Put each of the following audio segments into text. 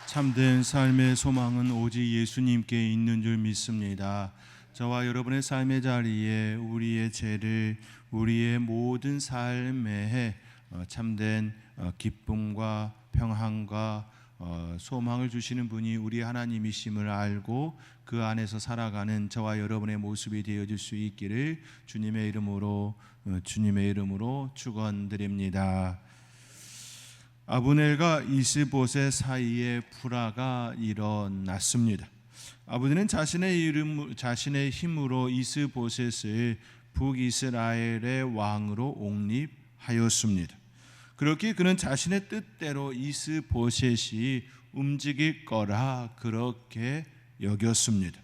참된 삶의 소망은 오직 예수님께 있는 줄 믿습니다. 저와 여러분의 삶의 자리에 우리의 죄를 우리의 모든 삶에 참된 기쁨과 평안과 소망을 주시는 분이 우리 하나님이심을 알고 그 안에서 살아가는 저와 여러분의 모습이 되어질 수 있기를 주님의 이름으로 축원드립니다. 아브넬과 이스보셋 사이에 불화가 일어났습니다. 아브넬은 자신의 힘으로 이스보셋을 북이스라엘의 왕으로 옹립하였습니다. 그렇게 그는 자신의 뜻대로 이스보셋이 움직일 거라 그렇게 여겼습니다.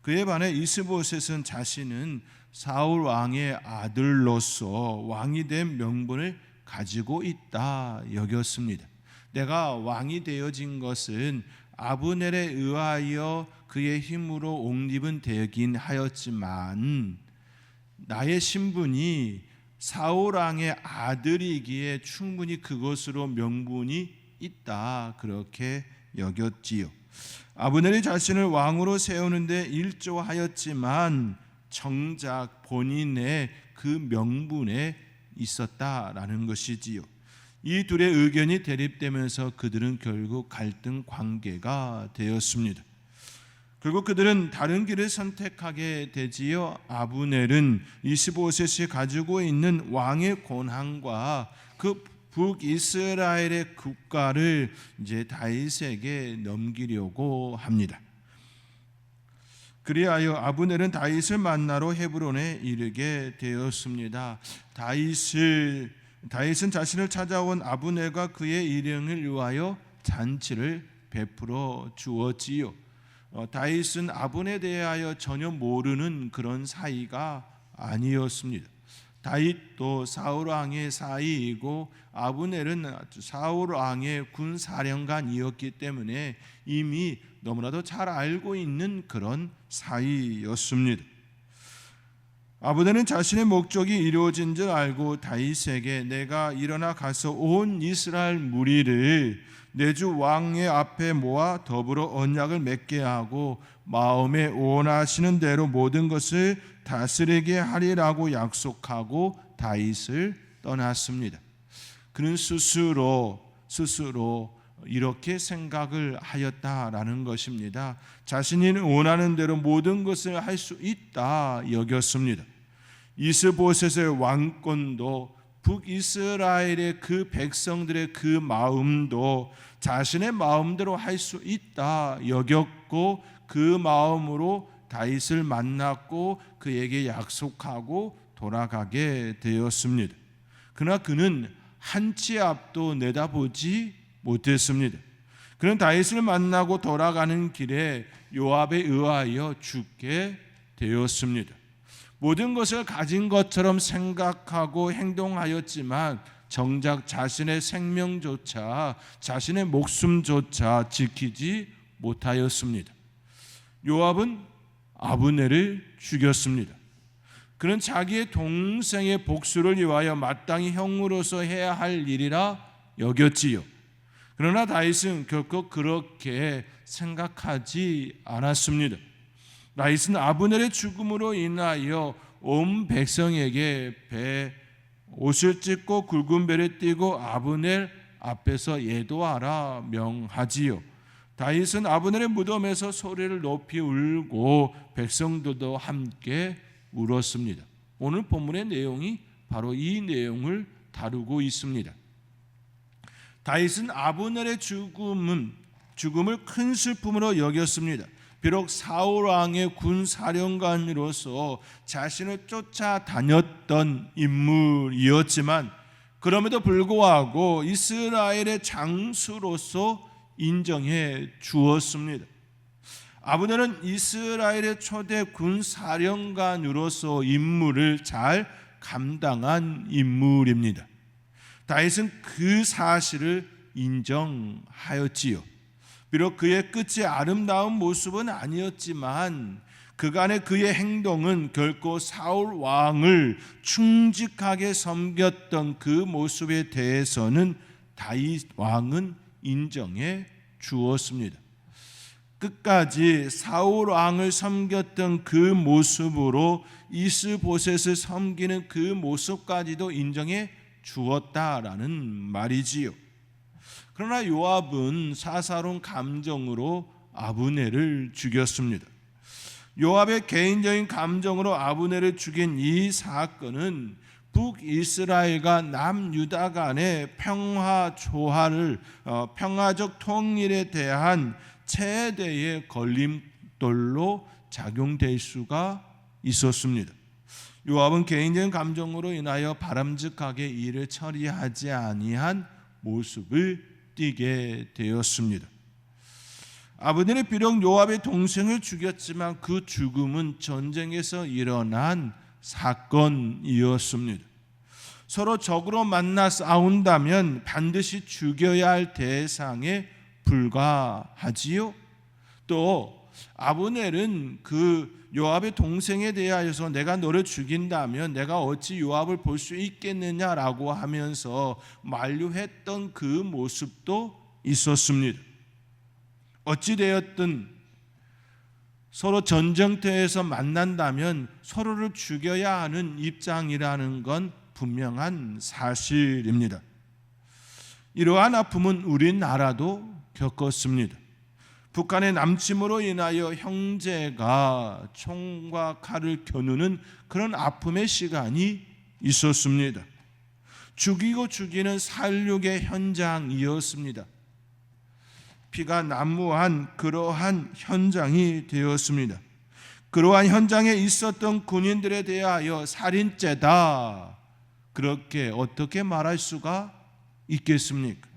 그에 반해 이스보셋은 자신은 사울 왕의 아들로서 왕이 된 명분을 가지고 있다 여겼습니다. 내가 왕이 되어진 것은 아브넬에 의하여 그의 힘으로 옹립은 되긴 하였지만 나의 신분이 사울 왕의 아들이기에 충분히 그것으로 명분이 있다 그렇게 여겼지요. 아브넬이 자신을 왕으로 세우는데 일조하였지만 정작 본인의 그 명분에 있었다라는 것이지요. 이 둘의 의견이 대립되면서 그들은 결국 갈등 관계가 되었습니다. 결국 그들은 다른 길을 선택하게 되지요. 아브넬은 이스보셋이 가지고 있는 왕의 권한과 그 북이스라엘의 국가를 이제 다윗에게 넘기려고 합니다. 그리하여 아브넬은 다윗을 만나러 헤브론에 이르게 되었습니다. 다윗은 자신을 찾아온 아브넬과 그의 일행을 위하여 잔치를 베풀어 주었지요. 다윗은 아브넬에 대하여 전혀 모르는 그런 사이가 아니었습니다. 다윗도 사울 왕의 사이이고 아브넬은 사울 왕의 군사령관이었기 때문에 이미 너무나도 잘 알고 있는 그런 사이였습니다. 아브넬은 자신의 목적이 이루어진 줄 알고 다윗에게 내가 일어나 가서 온 이스라엘 무리를 내 주 왕의 앞에 모아 더불어 언약을 맺게 하고 마음에 원하시는 대로 모든 것을 다스리게 하리라고 약속하고 다윗을 떠났습니다. 그는 스스로 이렇게 생각을 하였다라는 것입니다. 자신이 원하는 대로 모든 것을 할 수 있다 여겼습니다. 이스보셋의 왕권도 북이스라엘의 그 백성들의 그 마음도 자신의 마음대로 할 수 있다 여겼고 그 마음으로 다윗을 만났고 그에게 약속하고 돌아가게 되었습니다. 그러나 그는 한 치 앞도 내다보지 못했습니다. 그는 다윗을 만나고 돌아가는 길에 요압에 의하여 죽게 되었습니다. 모든 것을 가진 것처럼 생각하고 행동하였지만 정작 자신의 생명조차 자신의 목숨조차 지키지 못하였습니다. 요압은 아브넬을 죽였습니다. 그는 자기의 동생의 복수를 위하여 마땅히 형으로서 해야 할 일이라 여겼지요. 그러나 다윗은 결코 그렇게 생각하지 않았습니다. 다윗은 아브넬의 죽음으로 인하여 온 백성에게 옷을 찢고 굵은 배를 띠고 아브넬 앞에서 예도하라 명하지요. 다윗은 아브넬의 무덤에서 소리를 높이 울고 백성들도 함께 울었습니다. 오늘 본문의 내용이 바로 이 내용을 다루고 있습니다. 다윗은 아브넬의 죽음을 큰 슬픔으로 여겼습니다. 비록 사울 왕의 군사령관으로서 자신을 쫓아다녔던 인물이었지만 그럼에도 불구하고 이스라엘의 장수로서 인정해 주었습니다. 아브넬은 이스라엘의 초대 군사령관으로서 임무를 잘 감당한 인물입니다. 다윗은 그 사실을 인정하였지요. 비록 그의 끝이 아름다운 모습은 아니었지만 그간의 그의 행동은 결코 사울 왕을 충직하게 섬겼던 그 모습에 대해서는 다윗 왕은 인정해 주었습니다. 끝까지 사울 왕을 섬겼던 그 모습으로 이스보셋을 섬기는 그 모습까지도 인정해 주었다라는 말이지요. 그러나 요압은 사사로운 감정으로 아브넬을 죽였습니다. 요압의 개인적인 감정으로 아브넬을 죽인 이 사건은 북이스라엘과 남유다 간의 평화적 통일에 대한 최대의 걸림돌로 작용될 수가 있었습니다. 요압은 개인적인 감정으로 인하여 바람직하게 일을 처리하지 아니한 모습을 띠게 되었습니다. 아브넬이 비록 요압의 동생을 죽였지만 그 죽음은 전쟁에서 일어난 사건이었습니다. 서로 적으로 만나 싸운다면 반드시 죽여야 할 대상에 불과하지요. 또 아브넬은 그 요압의 동생에 대하여서 내가 너를 죽인다면 내가 어찌 요압을 볼 수 있겠느냐라고 하면서 만류했던 그 모습도 있었습니다. 어찌되었든 서로 전쟁터에서 만난다면 서로를 죽여야 하는 입장이라는 건 분명한 사실입니다. 이러한 아픔은 우리나라도 겪었습니다. 북한의 남침으로 인하여 형제가 총과 칼을 겨누는 그런 아픔의 시간이 있었습니다. 죽이고 죽이는 살육의 현장이었습니다. 피가 난무한 그러한 현장이 되었습니다. 그러한 현장에 있었던 군인들에 대하여 살인죄다, 그렇게 어떻게 말할 수가 있겠습니까?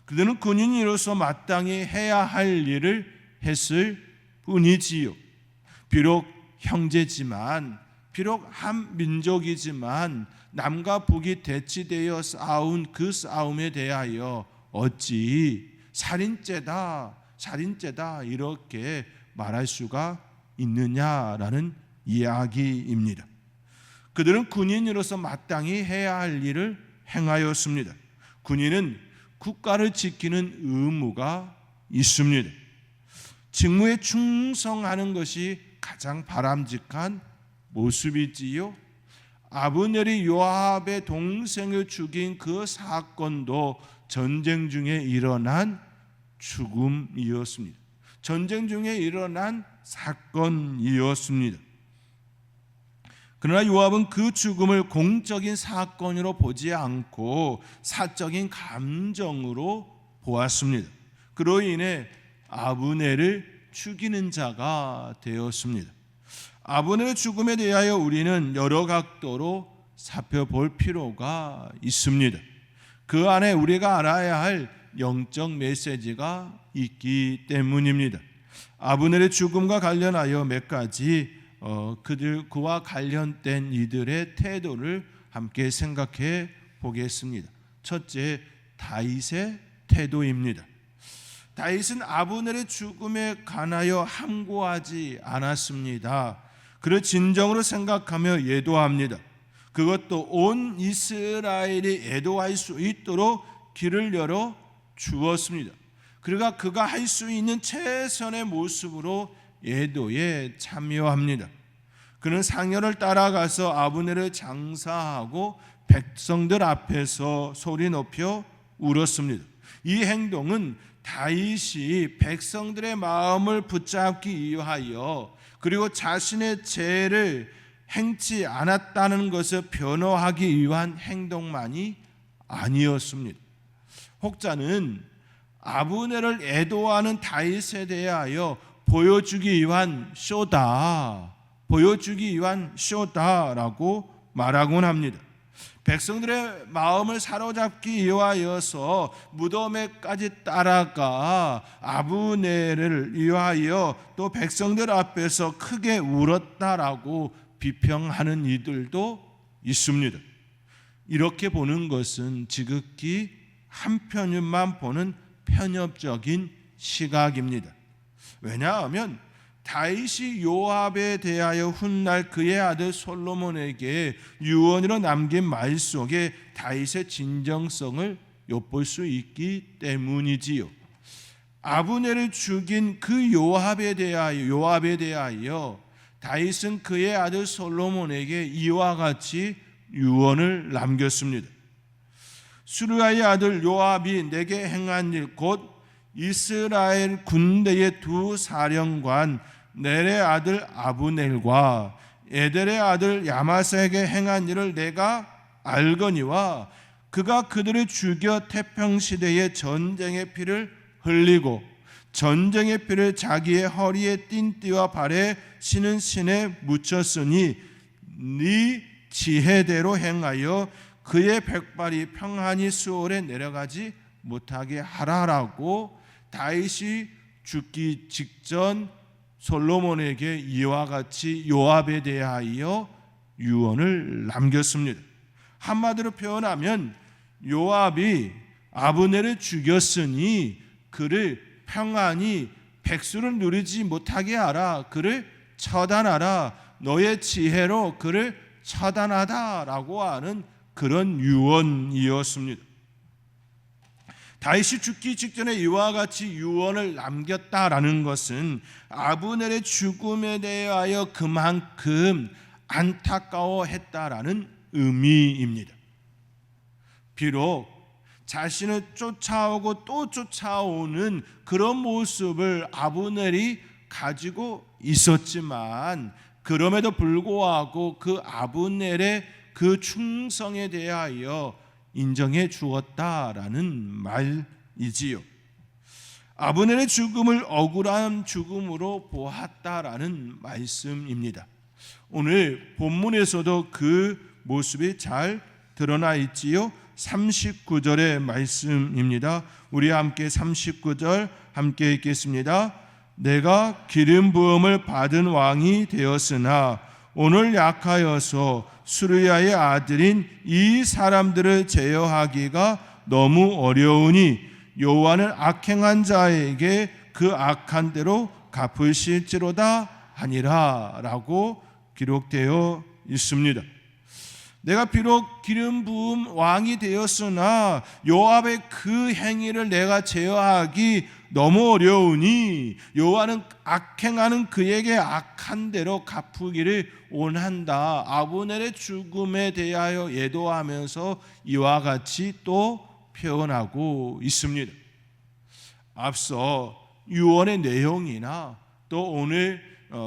그들은 군인으로서 마땅히 해야 할 일을 했을 뿐이지요. 비록 형제지만, 비록 한 민족이지만 남과 북이 대치되어 싸운 그 싸움에 대하여 어찌 살인죄다 이렇게 말할 수가 있느냐라는 이야기입니다. 그들은 군인으로서 마땅히 해야 할 일을 행하였습니다. 군인은 국가를 지키는 의무가 있습니다. 직무에 충성하는 것이 가장 바람직한 모습이지요. 아브넬이 요압의 동생을 죽인 그 사건도 전쟁 중에 일어난 죽음이었습니다. 전쟁 중에 일어난 사건이었습니다. 그러나 요압은 그 죽음을 공적인 사건으로 보지 않고 사적인 감정으로 보았습니다. 그로 인해 아브넬을 죽이는 자가 되었습니다. 아브넬의 죽음에 대하여 우리는 여러 각도로 살펴볼 필요가 있습니다. 그 안에 우리가 알아야 할 영적 메시지가 있기 때문입니다. 아브넬의 죽음과 관련하여 몇 가지 그와 관련된 이들의 태도를 함께 생각해 보겠습니다. 첫째, 다윗의 태도입니다. 다윗은 아브넬의 죽음에 관하여 함구하지 않았습니다. 그를 진정으로 생각하며 애도합니다. 그것도 온 이스라엘이 애도할 수 있도록 길을 열어 주었습니다. 그가 할 수 있는 최선의 모습으로 애도에 참여합니다. 그는 상여를 따라가서 아브넬을 장사하고 백성들 앞에서 소리 높여 울었습니다. 이 행동은 다윗이 백성들의 마음을 붙잡기 위하여 그리고 자신의 죄를 행치 않았다는 것을 변호하기 위한 행동만이 아니었습니다. 혹자는 아브넬을 애도하는 다윗에 대하여 보여주기 위한 쇼다라고 말하곤 합니다. 백성들의 마음을 사로잡기 위하여서 무덤에까지 따라가 아브넬을 위하여 또 백성들 앞에서 크게 울었다라고 비평하는 이들도 있습니다. 이렇게 보는 것은 지극히 한편만 보는 편협적인 시각입니다. 왜냐하면 다윗이 요압에 대하여 훗날 그의 아들 솔로몬에게 유언으로 남긴 말 속에 다윗의 진정성을 엿볼 수 있기 때문이지요. 아브넬을 죽인 그 요압에 대하여 다윗은 그의 아들 솔로몬에게 이와 같이 유언을 남겼습니다. 수르야의 아들 요압이 내게 행한 일 곧 이스라엘 군대의 두 사령관 넬의 아들 아브넬과 에델의 아들 야마스에게 행한 일을 내가 알거니와 그가 그들을 죽여 태평시대의 전쟁의 피를 흘리고 전쟁의 피를 자기의 허리에 띤 띠와 발에 신은 신에 묻혔으니 네 지혜대로 행하여 그의 백발이 평안히 수월에 내려가지 못하게 하라라고 다윗이 죽기 직전 솔로몬에게 이와 같이 요압에 대하여 유언을 남겼습니다. 한마디로 표현하면 요압이 아브넬을 죽였으니 그를 평안히 백수를 누리지 못하게 하라. 그를 처단하라. 너의 지혜로 그를 처단하다라고 하는 그런 유언이었습니다. 다윗이 죽기 직전에 이와 같이 유언을 남겼다라는 것은 아브넬의 죽음에 대하여 그만큼 안타까워했다라는 의미입니다. 비록 자신을 쫓아오고 또 쫓아오는 그런 모습을 아브넬이 가지고 있었지만 그럼에도 불구하고 그 아브넬의 그 충성에 대하여 인정해 주었다라는 말이지요. 아브넬의 죽음을 억울한 죽음으로 보았다라는 말씀입니다. 오늘 본문에서도 그 모습이 잘 드러나 있지요. 39절의 말씀입니다. 우리 함께 39절 함께 읽겠습니다. 내가 기름 부음을 받은 왕이 되었으나 오늘 약하여서 수르야의 아들인 이 사람들을 제어하기가 너무 어려우니 여호와는 악행한 자에게 그 악한 대로 갚으실지로다 하니라 라고 기록되어 있습니다. 내가 비록 기름 부음 왕이 되었으나 요압의 그 행위를 내가 제어하기 너무 어려우니 여호와는 악행하는 그에게 악한 대로 갚으기를 원한다. 아브넬의 죽음에 대하여 예도하면서 이와 같이 또 표현하고 있습니다. 앞서 유언의 내용이나 또 오늘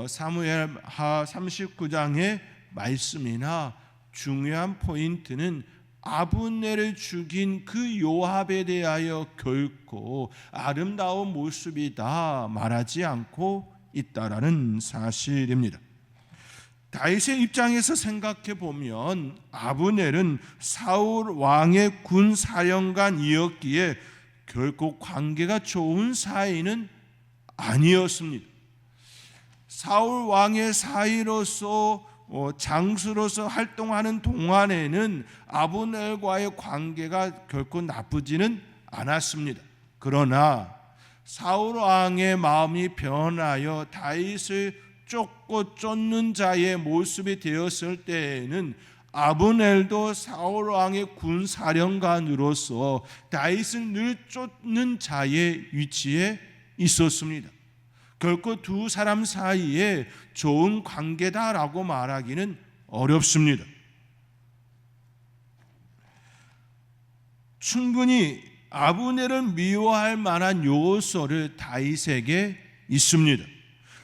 사무엘하 39장의 말씀이나 중요한 포인트는 아브넬을 죽인 그 요압에 대하여 결코 아름다운 모습이다 말하지 않고 있다라는 사실입니다. 다윗의 입장에서 생각해 보면 아브넬은 사울 왕의 군 사령관이었기에 결코 관계가 좋은 사이는 아니었습니다. 사울 왕의 사이로서 장수로서 활동하는 동안에는 아브넬과의 관계가 결코 나쁘지는 않았습니다. 그러나 사울 왕의 마음이 변하여 다윗을 쫓고 쫓는 자의 모습이 되었을 때에는 아브넬도 사울 왕의 군 사령관으로서 다윗을 늘 쫓는 자의 위치에 있었습니다. 결코 두 사람 사이에 좋은 관계다라고 말하기는 어렵습니다. 충분히 아브넬을 미워할 만한 요소를 다윗에게 있습니다.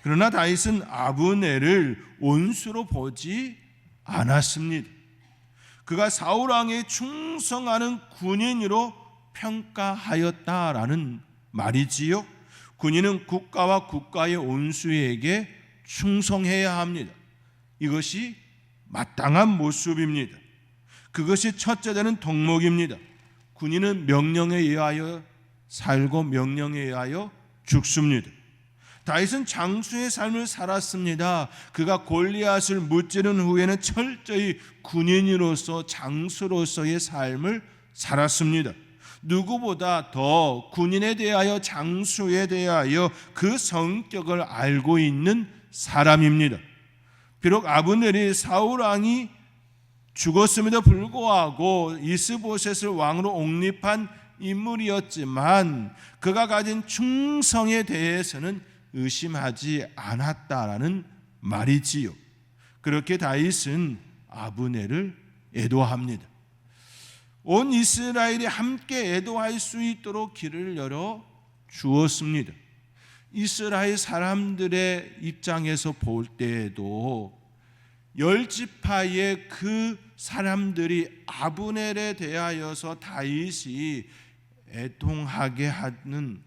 그러나 다윗은 아브넬을 원수로 보지 않았습니다. 그가 사울 왕에 충성하는 군인으로 평가하였다라는 말이지요. 군인은 국가와 국가의 원수에게 충성해야 합니다. 이것이 마땅한 모습입니다. 그것이 첫째 되는 덕목입니다. 군인은 명령에 의하여 살고 명령에 의하여 죽습니다. 다윗은 장수의 삶을 살았습니다. 그가 골리앗을 무찌른 후에는 철저히 군인으로서 장수로서의 삶을 살았습니다. 누구보다 더 군인에 대하여 장수에 대하여 그 성격을 알고 있는 사람입니다. 비록 아브넬이 사울 왕이 죽었음에도 불구하고 이스보셋을 왕으로 옹립한 인물이었지만 그가 가진 충성에 대해서는 의심하지 않았다라는 말이지요. 그렇게 다윗은 아브넬을 애도합니다. 온 이스라엘이 함께 애도할 수 있도록 길을 열어 주었습니다. 이스라엘 사람들의 입장에서 볼 때에도 10지파의 그 사람들이 아브넬에 대하여서 다윗이 애도하게 하는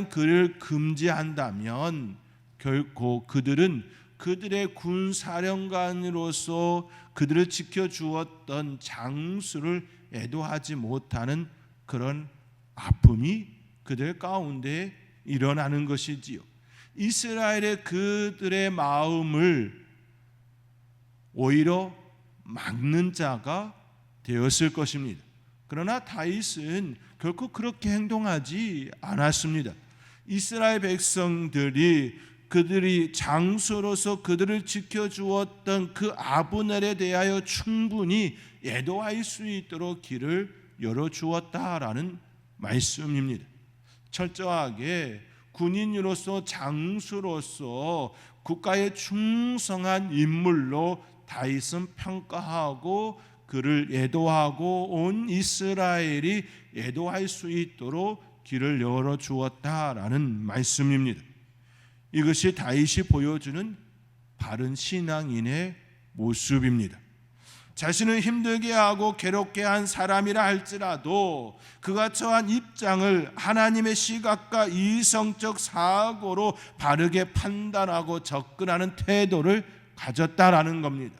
그를 금지한다면 결코 그들은 그들의 군사령관으로서 그들을 지켜주었던 장수를 애도하지 못하는 그런 아픔이 그들 가운데 일어나는 것이지요. 이스라엘의 그들의 마음을 오히려 막는 자가 되었을 것입니다. 그러나 다윗은 결코 그렇게 행동하지 않았습니다. 이스라엘 백성들이 그들이 장수로서 그들을 지켜주었던 그 아브넬에 대하여 충분히 애도할 수 있도록 길을 열어주었다라는 말씀입니다. 철저하게 군인으로서 장수로서 국가에 충성한 인물로 다윗은 평가하고 그를 애도하고 온 이스라엘이 애도할 수 있도록 길을 열어주었다라는 말씀입니다. 이것이 다윗이 보여주는 바른 신앙인의 모습입니다. 자신을 힘들게 하고 괴롭게 한 사람이라 할지라도 그가 처한 입장을 하나님의 시각과 이성적 사고로 바르게 판단하고 접근하는 태도를 가졌다라는 겁니다.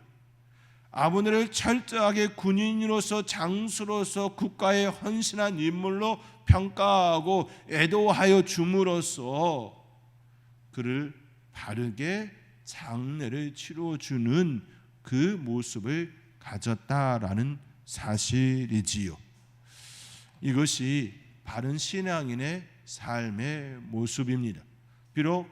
아브넬을 철저하게 군인으로서 장수로서 국가에 헌신한 인물로 평가하고 애도하여 줌으로써 그를 바르게 장례를 치러주는 그 모습을 가졌다라는 사실이지요. 이것이 바른 신앙인의 삶의 모습입니다. 비록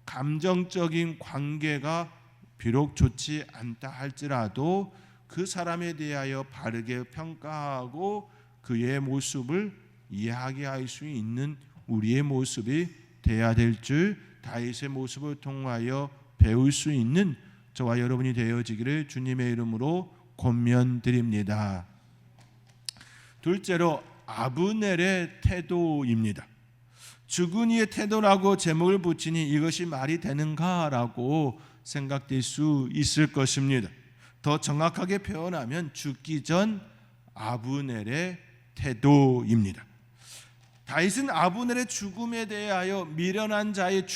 감정적인 관계가 비록 좋지 않다 할지라도 그 사람에 대하여 바르게 평가하고 그의 모습을 이해하게 할 수 있는 우리의 모습이 되어야 될 줄 다윗의 모습을 통하여 배울 수 있는 저와 여러분이 되어지기를 주님의 이름으로 권면드립니다. 둘째로 아브넬의 태도입니다. 죽은 이의 태도라고 제목을 붙이니 이것이 말이 되는가라고 생각될 수 있을 것입니다. 더 정확하게 표현하면 죽기 전 아브넬의 태도입니다. 다윗은 아브넬의 죽음에 대하여 미련한 자의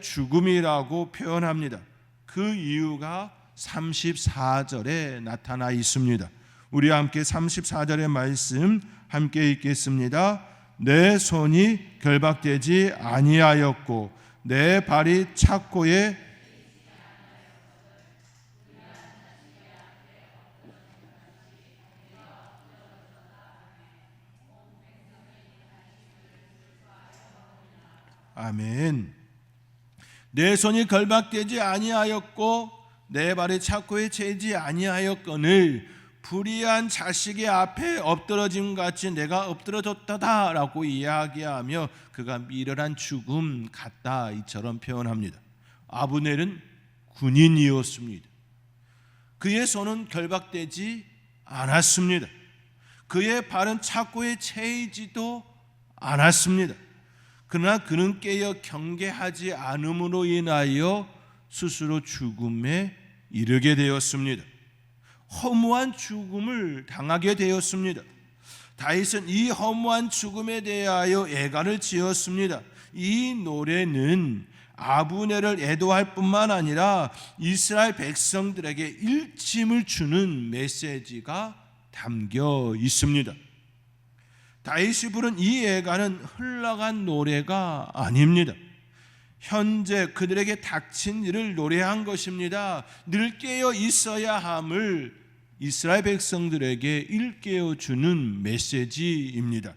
죽음이라고 표현합니다. 그 이유가 34절에 나타나 있습니다. 우리와 함께 34절의 말씀 함께 읽겠습니다. 내 손이 결박되지 아니하였고 내 발이 착고에 아멘. 내 손이 결박되지 아니하였고 내 발이 착고에 채지 아니하였거늘 불의한 자식의 앞에 엎드러짐 같이 내가 엎드러졌다라고 이야기하며 그가 미련한 죽음 같다 이처럼 표현합니다. 아브넬은 군인이었습니다. 그의 손은 결박되지 않았습니다. 그의 발은 착고에 채이지도 않았습니다. 그러나 그는 깨어 경계하지 않음으로 인하여 스스로 죽음에 이르게 되었습니다. 허무한 죽음을 당하게 되었습니다. 다윗은 이 허무한 죽음에 대하여 애간을 지었습니다. 이 노래는 아브넬을 애도할 뿐만 아니라 이스라엘 백성들에게 일침을 주는 메시지가 담겨 있습니다. 다윗이 부른 이 애가는 흘러간 노래가 아닙니다. 현재 그들에게 닥친 일을 노래한 것입니다. 늘 깨어 있어야 함을 이스라엘 백성들에게 일깨워 주는 메시지입니다.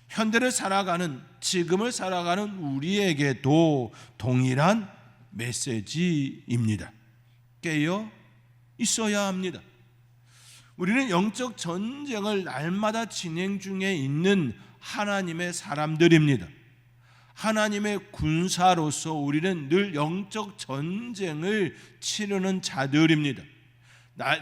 현대를 살아가는 지금을 살아가는 우리에게도 동일한 메시지입니다. 깨어 있어야 합니다. 우리는 영적 전쟁을 날마다 진행 중에 있는 하나님의 사람들입니다. 하나님의 군사로서 우리는 늘 영적 전쟁을 치르는 자들입니다.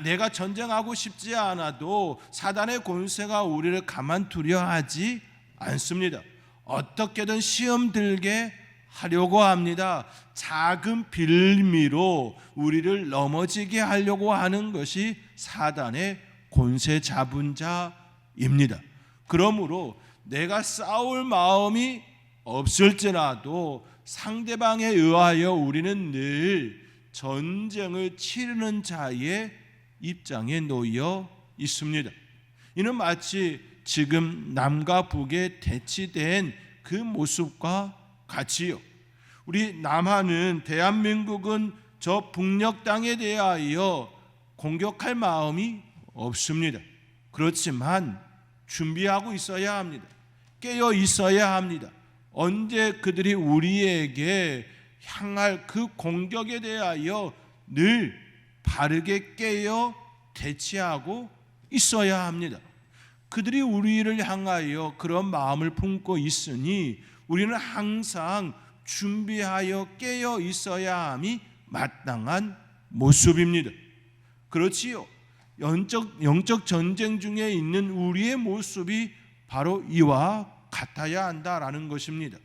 내가 전쟁하고 싶지 않아도 사단의 권세가 우리를 가만두려 하지 않습니다. 어떻게든 시험 들게 하려고 합니다. 작은 빌미로 우리를 넘어지게 하려고 하는 것이 사단의 권세 잡은 자입니다. 그러므로 내가 싸울 마음이 없을지라도 상대방에 의하여 우리는 늘 전쟁을 치르는 자의 입장에 놓여 있습니다. 이는 마치 지금 남과 북에 대치된 그 모습과 같이요. 우리 남한은 대한민국은 저 북녘 땅에 대하여 공격할 마음이 없습니다. 그렇지만 준비하고 있어야 합니다. 깨어 있어야 합니다. 언제 그들이 우리에게 향할 그 공격에 대하여 늘 바르게 깨어 대치하고 있어야 합니다. 그들이 우리를 향하여 그런 마음을 품고 있으니 우리는 항상 준비하여 깨어 있어야 함이 마땅한 모습입니다. 그렇지요. 영적 전쟁 중에 있는 우리의 모습이 바로 이와 같아야 한다라는 것입니다.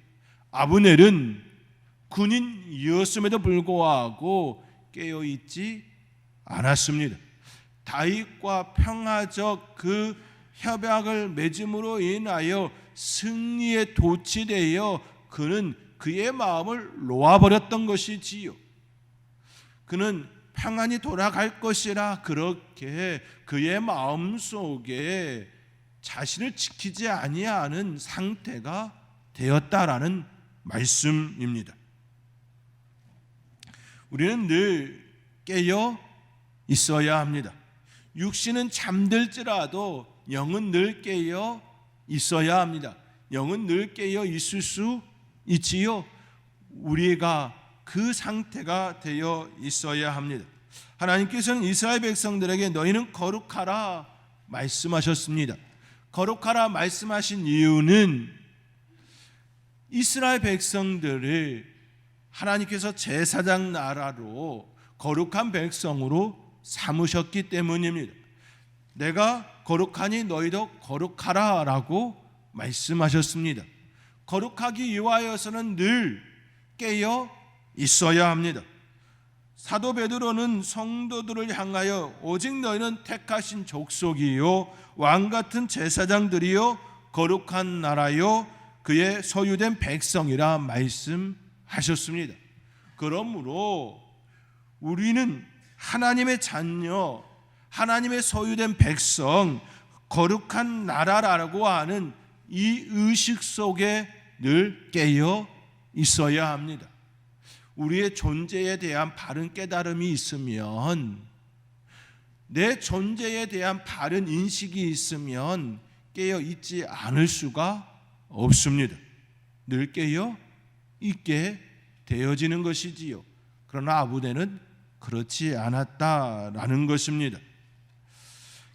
아브넬은 군인이었음에도 불구하고 깨어 있지 않았습니다. 다윗과 평화적 그 협약을 맺음으로 인하여 승리에 도취되어 그는 그의 마음을 놓아버렸던 것이지요. 그는 평안히 돌아갈 것이라 그렇게 그의 마음속에 자신을 지키지 아니하는 상태가 되었다라는 말씀입니다. 우리는 늘 깨어 있어야 합니다. 육신은 잠들지라도 영은 늘 깨어 있어야 합니다. 영은 늘 깨어 있을 수 있지요. 우리가 그 상태가 되어 있어야 합니다. 하나님께서는 이스라엘 백성들에게 너희는 거룩하라 말씀하셨습니다. 거룩하라 말씀하신 이유는 이스라엘 백성들을 하나님께서 제사장 나라로 거룩한 백성으로 삼으셨기 때문입니다. 내가 거룩하니 너희도 거룩하라 라고 말씀하셨습니다. 거룩하기 위하여서는 늘 깨어 있어야 합니다. 사도 베드로는 성도들을 향하여 오직 너희는 택하신 족속이요 왕같은 제사장들이요 거룩한 나라요 그의 소유된 백성이라 말씀하셨습니다. 그러므로 우리는 하나님의 자녀, 하나님의 소유된 백성, 거룩한 나라라고 하는 이 의식 속에 늘 깨어 있어야 합니다. 우리의 존재에 대한 바른 깨달음이 있으면, 내 존재에 대한 바른 인식이 있으면 깨어 있지 않을 수가 없습니다. 늘 깨어 있게 되어지는 것이지요. 그러나 아브넬은 그렇지 않았다라는 것입니다.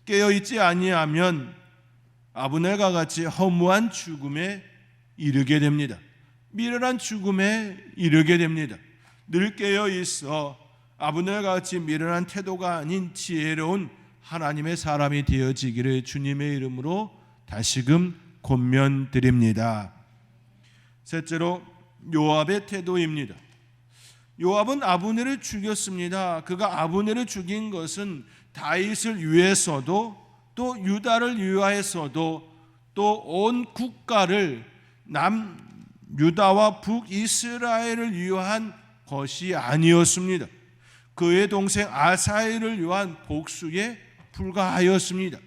깨어 있지 아니하면 아브넬과 같이 허무한 죽음에 이르게 됩니다. 미련한 죽음에 이르게 됩니다. 늘 깨어 있어 아브넬과 같이 미련한 태도가 아닌 지혜로운 하나님의 사람이 되어지기를 주님의 이름으로 다시금 권면드립니다. 셋째로 요압의 태도입니다. 요압은 아브넬을 죽였습니다. 그가 아브넬을 죽인 것은 다윗을 위해서도 또 유다를 위하여서도 또 온 국가를 남유다와 북이스라엘을 위한 것이 아니었습니다. 그의 동생 아사엘을 위한 복수에 불과하였습니다.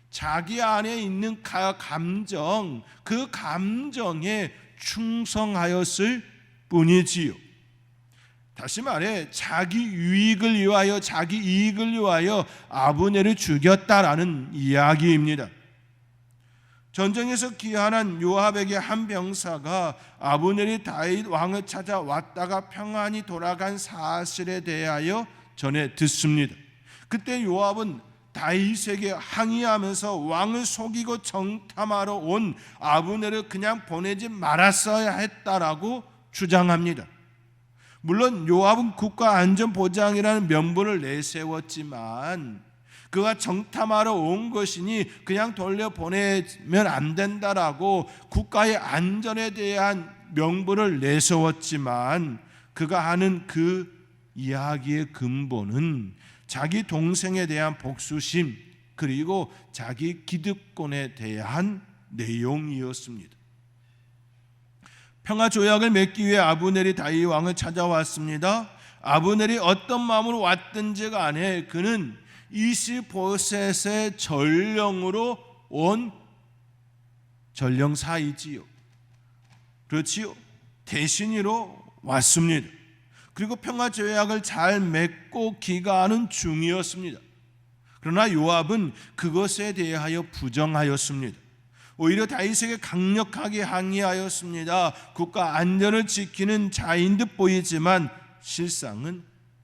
자기 안에 있는 감정, 그 감정에 충성하였을 뿐이지요. 다시 말해 자기 유익을 위하여, 자기 이익을 위하여 아브넬을 죽였다라는 이야기입니다. 전쟁에서 귀환한 요압에게 한 병사가 아브넬이 다윗 왕을 찾아왔다가 평안히 돌아간 사실에 대하여 전해 듣습니다. 그때 요압은 다윗에게 항의하면서 왕을 속이고 정탐하러 온 아브넬을 그냥 보내지 말았어야 했다라고 주장합니다. 물론 요압은 국가안전보장이라는 명분을 내세웠지만 그가 정탐하러 온 것이니 그냥 돌려보내면 안 된다라고 국가의 안전에 대한 명분을 내세웠지만 그가 하는 그 이야기의 근본은 자기 동생에 대한 복수심 그리고 자기 기득권에 대한 내용이었습니다. 평화조약을 맺기 위해 아브넬이 다윗 왕을 찾아왔습니다. 아브넬이 어떤 마음으로 왔든지 간에 그는 이시보셋의 전령으로 온 전령사이지요. 그렇지요. 대신으로 왔습니다. 그리고 평화조약을 잘 맺고 귀가하는 중이었습니다. 그러나 요압은 그것에 대하여 부정하였습니다. 오히려 다윗에게 강력하게 항의하였습니다. 국가 안전을 지키는 자인 듯 보이지만 실상은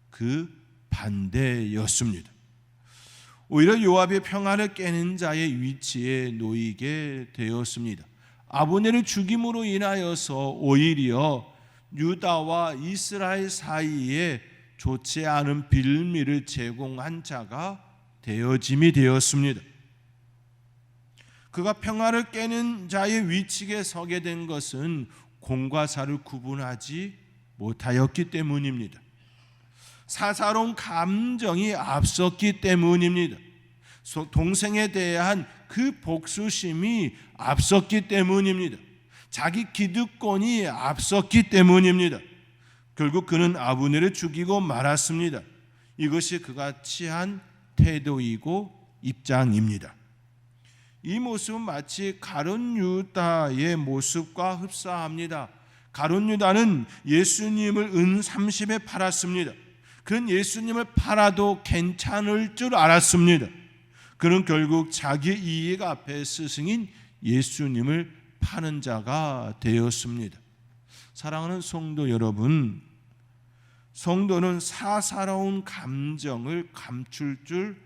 그 반대였습니다. 오히려 요압이 평화를 깨는 자의 위치에 놓이게 되었습니다. 아브넬을 죽임으로 인하여서 오히려 유다와 이스라엘 사이에 좋지 않은 빌미를 제공한 자가 되어짐이 되었습니다. 그가 평화를 깨는 자의 위치에 서게 된 것은 공과 사를 구분하지 못하였기 때문입니다. 사사로운 감정이 앞섰기 때문입니다. 동생에 대한 그 복수심이 앞섰기 때문입니다. 자기 기득권이 앞섰기 때문입니다. 결국 그는 아브넬을 죽이고 말았습니다. 이것이 그가 취한 태도이고 입장입니다. 이 모습은 마치 가룟 유다의 모습과 흡사합니다. 가룟 유다는 예수님을 은 30에 팔았습니다. 그는 예수님을 팔아도 괜찮을 줄 알았습니다. 그는 결국 자기 이익 앞에 스승인 예수님을 파는 자가 되었습니다. 사랑하는 성도 여러분, 성도는 사사로운 감정을 감출 줄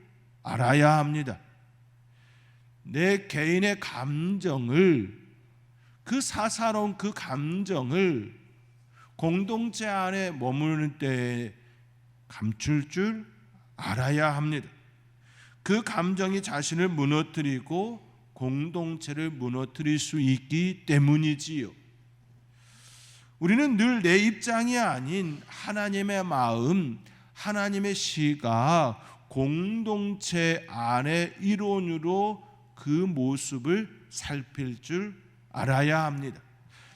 알아야 합니다. 내 개인의 감정을, 그 사사로운 그 감정을 공동체 안에 머무르는 때에 감출 줄 알아야 합니다. 그 감정이 자신을 무너뜨리고 공동체를 무너뜨릴 수 있기 때문이지요. 우리는 늘 내 입장이 아닌 하나님의 마음, 하나님의 시각, 공동체 안의 일원으로 그 모습을 살필 줄 알아야 합니다.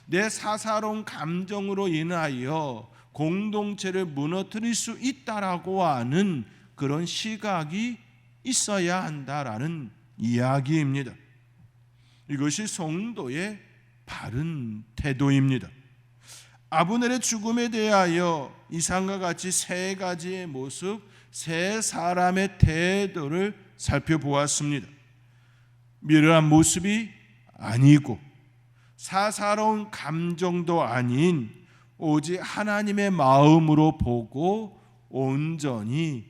내 사사로운 감정으로 인하여 공동체를 무너뜨릴 수 있다라고 하는 그런 시각이 있어야 한다라는 이야기입니다. 이것이 성도의 바른 태도입니다. 아브넬의 죽음에 대하여 이상과 같이 세 가지의 모습, 세 사람의 태도를 살펴보았습니다. 미련한 모습이 아니고 사사로운 감정도 아닌 오직 하나님의 마음으로 보고 온전히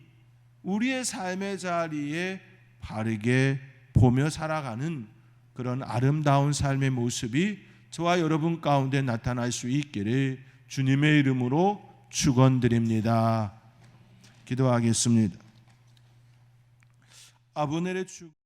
우리의 삶의 자리에 바르게 보며 살아가는 그런 아름다운 삶의 모습이 저와 여러분 가운데 나타날 수 있기를 주님의 이름으로 축원드립니다. 기도하겠습니다. 아브넬의 죽음